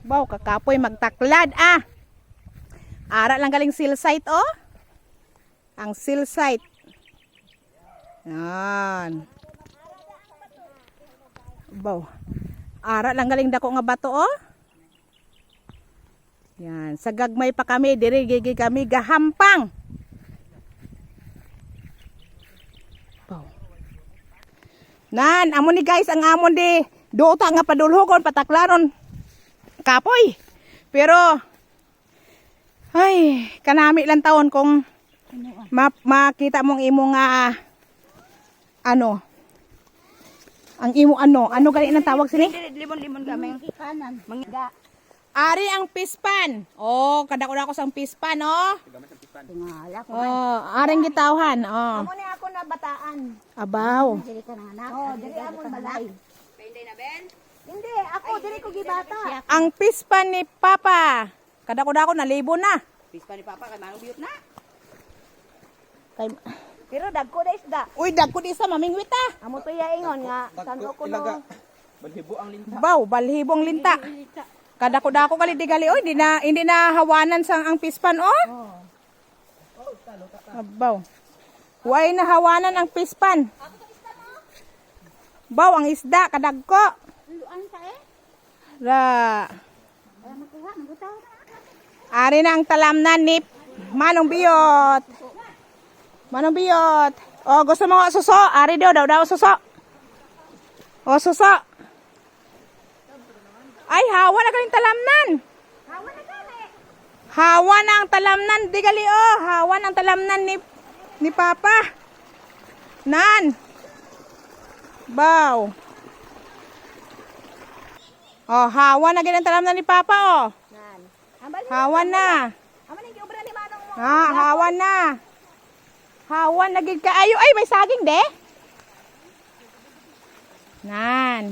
Baw, kakapoy magtaklad ah. Ara lang galing seal site oh. Ang seal site. Yan. Baw. Ara lang galing dako nga bato oh. Yan, sa gagmay pa kami, diri gigi kami gahampang. Baw. Nan, amo ni guys ang amon di duta nga padulhogon pataklaron kapoy. Pero ay, kanami lang taon kung makita mong imo nga ano. Ang imo ano gali nang tawag sini? Limon-limon gamay kanan. Mangga. Ari ang pispan. Oh, kadako-dako sang pispan, oh. Tingala ko. Oh, aring gitawhan, oh. Amo ni ako na bataan. Abaw. Dili ka na anak. Oh, dili amon balay. Hindi na ben? Hindi, ako dili ko gibata. Ang pispan ni Papa. Kadako-dako na libo na. Pispa ni Papa kay manong biyot na. Kay Pero dagko da isda. uy, dagko di sa mamingwit ah. Amo to ya ingon nga tano ko no. Balhibo ang linta. Baw, balhibong linta. Kadako-dako gali di gali, oh. Hindi na hawanan sang ang pispan, oh. Abaw. Huwag na hawanan ang pispan. Baw, ang isda, kadagko. Luan sa eh. Ra. Ay makuha ng butaw. Ari na ang talamnan ni Manong Biyot. Manong Biyot. O, gusto mo suso? Ari daw suso. O, suso. Ay, hawa na galing talamnan. Hawa na gani. Hawa na ang talamnan. Di gali, oh. Hawa na ang talamnan ni Papa. Nan. Baw. Oh, hawa na galing talamnan ni Papa, oh. Nan. Ambal. Hawa na. Amo ni giobra ni manong mo. Ha, hawan na. Hawan na gid kaayo. Ay, may saging de. Nan.